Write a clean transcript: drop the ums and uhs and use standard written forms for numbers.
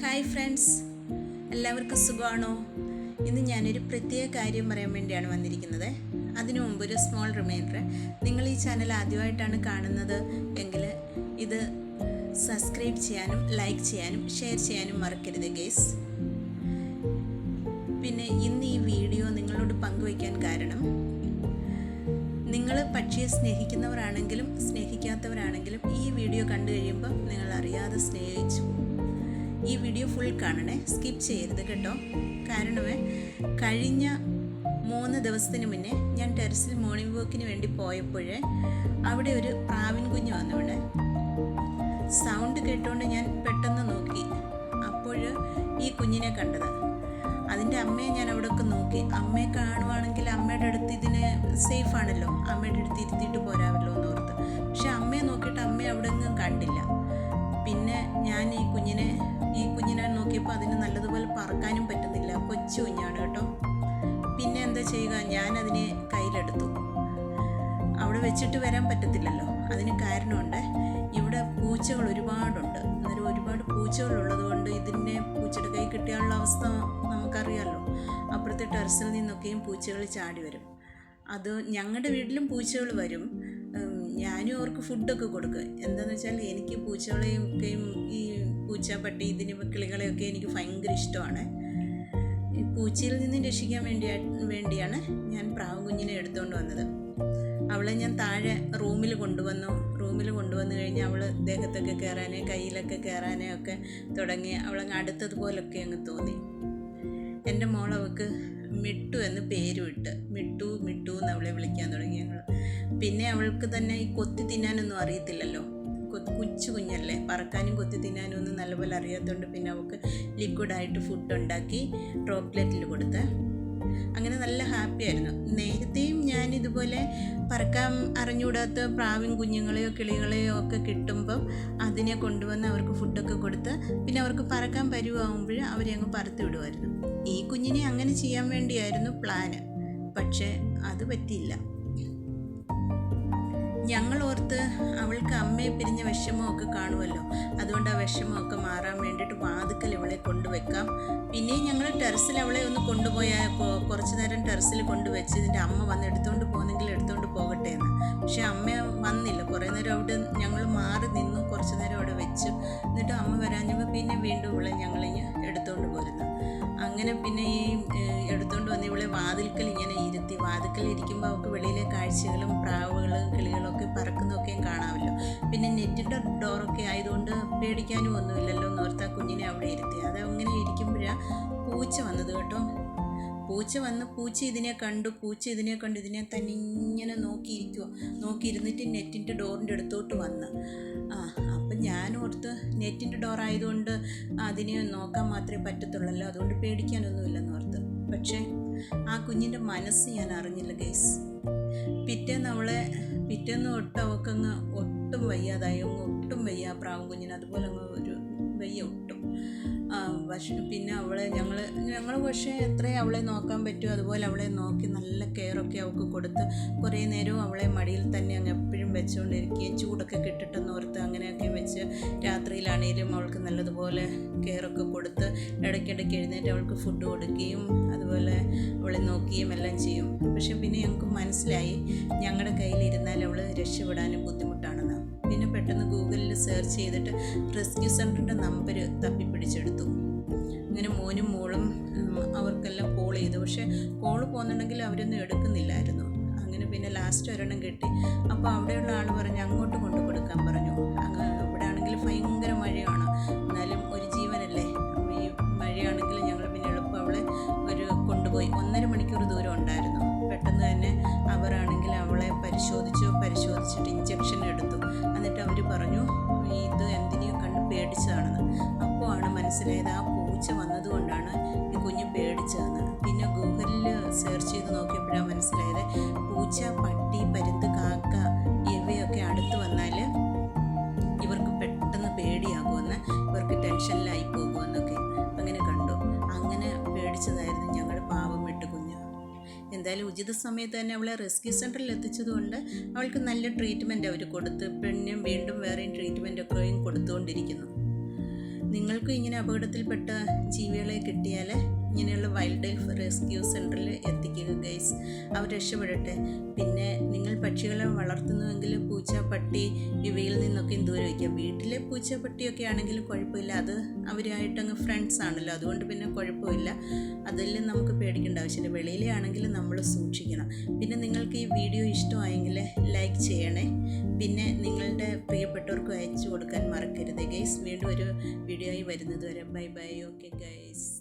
Hi friends, എല്ലാവർക്കും സുഖമാണോ? ഇന്ന് ഞാനൊരു പ്രത്യേക കാര്യം പറയാൻ വേണ്ടിയാണ് വന്നിരിക്കുന്നത്. അതിനു മുമ്പ് ഒരു സ്മോൾ റിമൈൻഡർ, നിങ്ങൾ ഈ ചാനൽ ആദ്യമായിട്ടാണ് കാണുന്നത് എങ്കിൽ ഇത് സബ്സ്ക്രൈബ് ചെയ്യാനും ലൈക്ക് ചെയ്യാനും ഷെയർ ചെയ്യാനും മറക്കരുത് ഗൈസ്. പിന്നെ ഇന്ന് ഈ വീഡിയോ നിങ്ങളോട് പങ്കുവയ്ക്കാൻ കാരണം, നിങ്ങൾ പക്ഷിയെ സ്നേഹിക്കുന്നവരാണെങ്കിലും സ്നേഹിക്കാത്തവരാണെങ്കിലും ഈ വീഡിയോ കണ്ടു കഴിയുമ്പോൾ നിങ്ങൾ അറിയാതെ സ്നേഹിച്ചു പോകും. ഈ വീഡിയോ ഫുൾ കാണണേ, സ്കിപ്പ് ചെയ്യരുത് കേട്ടോ. കാരണം കഴിഞ്ഞ 3 ദിവസത്തിന് മുന്നേ ഞാൻ ടെറസിൽ മോർണിംഗ് വാക്കിന് വേണ്ടി പോയപ്പോഴേ അവിടെ ഒരു പ്രാവിൻ കുഞ്ഞ് വന്നിവിടെ. സൗണ്ട് കേട്ടുകൊണ്ട് ഞാൻ പെട്ടെന്ന് നോക്കി. അപ്പോൾ ഈ കുഞ്ഞിനെ കണ്ടത്. അതിൻ്റെ അമ്മയെ ഞാൻ അവിടെയൊക്കെ നോക്കി. അമ്മയെ കാണുവാണെങ്കിൽ അമ്മയുടെ അടുത്ത് ഇതിന് സേഫാണല്ലോ, അമ്മയുടെ അടുത്ത് ഇരുത്തിയിട്ട് പോരാമല്ലോ എന്ന് ഓർത്ത്. പക്ഷെ അമ്മയെ നോക്കിയിട്ട് അമ്മയെ അവിടെ ഒന്നും കണ്ടില്ല. പിന്നെ ഞാൻ ഈ കുഞ്ഞിനെ നോക്കിയപ്പോൾ അതിന് നല്ലതുപോലെ പറക്കാനും പറ്റുന്നില്ല. കൊച്ചു കുഞ്ഞാണ് കേട്ടോ. പിന്നെ എന്താ ചെയ്യുക, ഞാൻ അതിനെ കയ്യിലെടുത്തു. അവിടെ വെച്ചിട്ട് വരാൻ പറ്റത്തില്ലല്ലോ. അതിന് കാരണമുണ്ട്, ഇവിടെ പൂച്ചകൾ ഒരുപാടുണ്ട്. അന്നേരം ഒരുപാട് പൂച്ചകളുള്ളത് കൊണ്ട് ഇതിനെ പൂച്ചയുടെ കൈ കിട്ടിയാലുള്ള അവസ്ഥ നമുക്കറിയാമല്ലോ. അപ്പുറത്തെ ടെറസിൽ നിന്നൊക്കെയും പൂച്ചകൾ ചാടി വരും. അത് ഞങ്ങളുടെ വീട്ടിലും പൂച്ചകൾ വരും. ഞാനും അവർക്ക് ഫുഡൊക്കെ കൊടുക്കുക. എന്താണെന്ന് വെച്ചാൽ എനിക്ക് പൂച്ചകളെയും ഒക്കെയും ഈ പൂച്ച പട്ടി ഇതിന് കിളികളെയൊക്കെ എനിക്ക് ഭയങ്കര ഇഷ്ടമാണ്. ഈ പൂച്ചയിൽ നിന്ന് രക്ഷിക്കാൻ വേണ്ടിയാണ് ഞാൻ പ്രാവ് കുഞ്ഞിനെ എടുത്തുകൊണ്ട് വന്നത്. അവളെ ഞാൻ താഴെ റൂമിൽ കൊണ്ടുവന്നു കഴിഞ്ഞാൽ അവൾ ദേഹത്തൊക്കെ കയറാനേ കയ്യിലൊക്കെ കയറാനേ ഒക്കെ തുടങ്ങി. അവളങ്ങ് അടുത്തതുപോലൊക്കെ അങ്ങ് തോന്നി. എൻ്റെ മോളവൾക്ക് മിട്ടു എന്ന് പേരും ഇട്ട് മിട്ടു എന്ന് അവളെ വിളിക്കാൻ തുടങ്ങി ഞങ്ങൾ. പിന്നെ അവൾക്ക് തന്നെ ഈ കൊത്തി തിന്നാനൊന്നും അറിയത്തില്ലല്ലോ. കൊച്ചു കുഞ്ഞല്ലേ, പറക്കാനും കൊത്തി തിന്നാനും ഒന്നും നല്ലപോലെ അറിയാത്തതുകൊണ്ട് പിന്നെ അവൾക്ക് ലിക്വിഡായിട്ട് ഫുഡ് ഉണ്ടാക്കി ചോക്ലേറ്റിൽ കൊടുത്ത്. അങ്ങനെ നല്ല ഹാപ്പിയായിരുന്നു. നേരത്തെയും ഞാൻ ഇതുപോലെ പറക്കാൻ അറിഞ്ഞുകൂടാത്ത പ്രാവിൻ കുഞ്ഞുങ്ങളെയോ കിളികളെയോ ഒക്കെ കിട്ടുമ്പം അതിനെ കൊണ്ടുവന്ന് അവർക്ക് ഫുഡൊക്കെ കൊടുത്ത് പിന്നെ അവർക്ക് പറക്കാൻ പരുവാകുമ്പോൾ അവരെ അങ്ങ് പറത്തി വിടുമായിരുന്നു. ഈ കുഞ്ഞിനെ അങ്ങനെ ചെയ്യാൻ വേണ്ടിയായിരുന്നു പ്ലാന്. പക്ഷേ അത് പറ്റിയില്ല. ഞങ്ങൾ ഓർത്ത് അവൾക്ക് അമ്മയെ പിരിഞ്ഞ വിഷമമൊക്കെ കാണുമല്ലോ, അതുകൊണ്ട് ആ വിഷമമൊക്കെ മാറാൻ വേണ്ടിയിട്ട് വാതുക്കൽ ഇവളെ കൊണ്ടുവെക്കാം. പിന്നെയും ഞങ്ങൾ ടെറസിൽ അവളെ ഒന്ന് കൊണ്ടുപോയാൽ കുറച്ച് നേരം ടെറസിൽ കൊണ്ടുവച്ച് ഇതിൻ്റെ അമ്മ വന്ന് എടുത്തുകൊണ്ട് പോകുന്നെങ്കിൽ എടുത്തുകൊണ്ട് പോകട്ടെ എന്ന്. പക്ഷേ അമ്മ വന്നില്ല. കുറേ നേരം അവിടെ ഞങ്ങൾ മാറി നിന്നു, കുറച്ച് നേരം അവിടെ വെച്ചു. എന്നിട്ട് അമ്മ വരാഞ്ഞപ്പോൾ പിന്നെ വീണ്ടും ഇവളെ ഞങ്ങളിങ്ങനെ എടുത്തുകൊണ്ട് പോരുന്നു. അങ്ങനെ പിന്നെ ഈ എടുത്തുകൊണ്ട് വന്ന് ഇവളെ വാതിൽക്കൽ ഇങ്ങനെ ഇരുത്തി. വാതിൽക്കൽ ഇരിക്കുമ്പോൾ അവൾക്ക് വെളിയിലെ കാഴ്ചകളും പ്രാവുകളും കിളികളൊക്കെ പറക്കുന്നതൊക്കെയും കാണാമല്ലോ. പിന്നെ നെറ്റിൻ്റെ ഡോറൊക്കെ ആയതുകൊണ്ട് പേടിക്കാനും ഒന്നുമില്ലല്ലോ എന്നോർത്ത് ആ കുഞ്ഞിനെ അവിടെ ഇരുത്തി. അത് അങ്ങനെ ഇരിക്കുമ്പോഴാണ് പൂച്ച വന്നത് കേട്ടോ. പൂച്ച ഇതിനെ കണ്ടു ഇതിനെ തന്നെ ഇങ്ങനെ നോക്കിയിരുന്നിട്ട് നെറ്റിൻ്റെ ഡോറിൻ്റെ അടുത്തോട്ട് വന്ന്. അപ്പം ഞാൻ ഓർത്ത് നെറ്റിൻ്റെ ഡോറായതുകൊണ്ട് അതിനെ നോക്കാൻ മാത്രമേ പറ്റത്തുള്ളല്ലോ, അതുകൊണ്ട് പേടിക്കാനൊന്നുമില്ലെന്ന് ഓർത്ത്. പക്ഷേ ആ കുഞ്ഞിൻ്റെ മനസ്സ് ഞാൻ അറിഞ്ഞില്ല ഗൈസ്. പിറ്റേന്ന് തൊട്ട് അവൾക്കങ്ങ് ഒട്ടും വയ്യാതായി. ഒട്ടും വയ്യ പ്രാവും കുഞ്ഞിന്, അതുപോലെ അങ്ങ് ഒരു വയ്യ ഒട്ടും. പിന്നെ ഞങ്ങൾ പക്ഷേ എത്രയും അവളെ നോക്കാൻ പറ്റുമോ അതുപോലെ അവളെ നോക്കി നല്ല കെയറൊക്കെ അവൾക്ക് കൊടുത്ത് കുറേ നേരവും അവളെ മടിയിൽ തന്നെ അങ്ങ് എപ്പോഴും വെച്ചുകൊണ്ടിരിക്കുകയും ചൂടൊക്കെ കിട്ടിട്ടെന്ന് ഓർത്ത് അങ്ങനെയൊക്കെ വെച്ച് രാത്രിയിലാണെങ്കിലും അവൾക്ക് നല്ലതുപോലെ കെയറൊക്കെ കൊടുത്ത് ഇടയ്ക്കിടയ്ക്ക് എഴുന്നേറ്റ് അവൾക്ക് ഫുഡ് കൊടുക്കുകയും അതുപോലെ അവളെ നോക്കുകയും എല്ലാം ചെയ്യും. പക്ഷെ പിന്നെ ഞങ്ങൾക്ക് മനസ്സിലായി ഞങ്ങളുടെ കയ്യിലിരുന്നാൽ അവൾ രക്ഷപ്പെടാനും ബുദ്ധിമുട്ടാണെന്ന്. പിന്നെ പെട്ടെന്ന് ഗൂഗിളിൽ സെർച്ച് ചെയ്തിട്ട് റെസ്ക്യൂ സെൻ്ററിൻ്റെ നമ്പർ തപ്പിപ്പിടിച്ചെടുത്തു. അങ്ങനെ മോനും മോളും അവർക്കെല്ലാം കോൾ ചെയ്തു. പക്ഷേ കോൾ പോകുന്നുണ്ടെങ്കിൽ അവരൊന്നും എടുക്കുന്നില്ലായിരുന്നു. അങ്ങനെ പിന്നെ ലാസ്റ്റ് ഒരെണ്ണം കിട്ടി. അപ്പോൾ അവിടെയുള്ള ആൾ പറഞ്ഞു അങ്ങോട്ട് കൊണ്ടു കൊടുക്കാൻ പറഞ്ഞു. ഇവിടെ ആണെങ്കിൽ ഭയങ്കര മഴയാണ്, എന്നാലും ഒരു ജീവനല്ലേ. ഈ മഴയാണെങ്കിൽ ഞങ്ങൾ പിന്നെ എളുപ്പം അവളെ കൊണ്ടുപോയി. 1.5 മണിക്കൂർ ദൂരം ഉണ്ടായിരുന്നു. പെട്ടെന്ന് തന്നെ അവരാണെങ്കിൽ അവളെ പരിശോധിച്ചിട്ട് ഇഞ്ചക്ഷൻ എടുത്തു. എന്നിട്ട് അവർ പറഞ്ഞു ഇത് എന്തിനെയോ കണ്ട് പേടിച്ചതാണെന്ന്. അപ്പോൾ ആണ് മനസ്സിലായത് ആ പൂച്ച വന്നതുകൊണ്ടാണ് ഈ കുഞ്ഞ് പേടിച്ചതെന്ന്. പിന്നെ ഗൂഗിളിൽ സെർച്ച് ചെയ്ത് നോക്കിയപ്പോഴാണ് മനസ്സിലായത് പൂച്ച, പട്ടി, പരുന്ത്, കാക്ക ഇവയൊക്കെ അടുത്ത് വന്നാൽ ഇവർക്ക് പെട്ടെന്ന് പേടിയാകുമെന്ന്, ഇവർക്ക് ടെൻഷനിലായി പോകുമെന്നൊക്കെ അങ്ങനെ കണ്ടു. അങ്ങനെ പേടിച്ചതായിരുന്നു ഞങ്ങളുടെ പാവം വിട്ടുകുഞ്ഞ്. എന്തായാലും ഉചിത സമയത്ത് തന്നെ അവളെ റെസ്ക്യൂ സെൻ്ററിൽ എത്തിച്ചതുകൊണ്ട് അവൾക്ക് നല്ല ട്രീറ്റ്മെൻറ്റ് അവർ കൊടുത്ത് പിന്നെ വീണ്ടും വേറെയും ട്രീറ്റ്മെൻറ്റൊക്കെയും കൊടുത്തുകൊണ്ടിരിക്കുന്നു. നിങ്ങൾക്കും ഇങ്ങനെ അപകടത്തിൽപ്പെട്ട ജീവികളെ കിട്ടിയാൽ ഇങ്ങനെയുള്ള വൈൽഡ് ലൈഫ് റെസ്ക്യൂ സെൻറ്ററിൽ എത്തിക്കുക ഗൈസ്. അവർ രക്ഷപ്പെടട്ടെ. പിന്നെ നിങ്ങൾ പക്ഷികളെ വളർത്തുന്നുവെങ്കിൽ പൂച്ച, പട്ടി ഇവയിൽ നിന്നൊക്കെയും ദൂരെ വയ്ക്കുക. വീട്ടിലെ പൂച്ച, പട്ടിയൊക്കെ ആണെങ്കിലും കുഴപ്പമില്ല, അത് അവരുമായിട്ടങ്ങ് ഫ്രണ്ട്സ് ആണല്ലോ, അതുകൊണ്ട് പിന്നെ കുഴപ്പമില്ല, അതെല്ലാം നമുക്ക് പേടിക്കേണ്ട ആവശ്യമില്ല. വെളിയിലെ ആണെങ്കിലും നമ്മൾ സൂക്ഷിക്കണം. പിന്നെ നിങ്ങൾക്ക് ഈ വീഡിയോ ഇഷ്ടമായെങ്കിൽ ലൈക്ക് ചെയ്യണേ. പിന്നെ നിങ്ങളുടെ പ്രിയപ്പെട്ടവർക്ക് അയച്ചു കൊടുക്കാൻ മറക്കരുത് ഗൈസ്. വീണ്ടും ഒരു വീഡിയോ ആയി വരുന്നത് വരെ ബൈ ബൈ. Okay guys.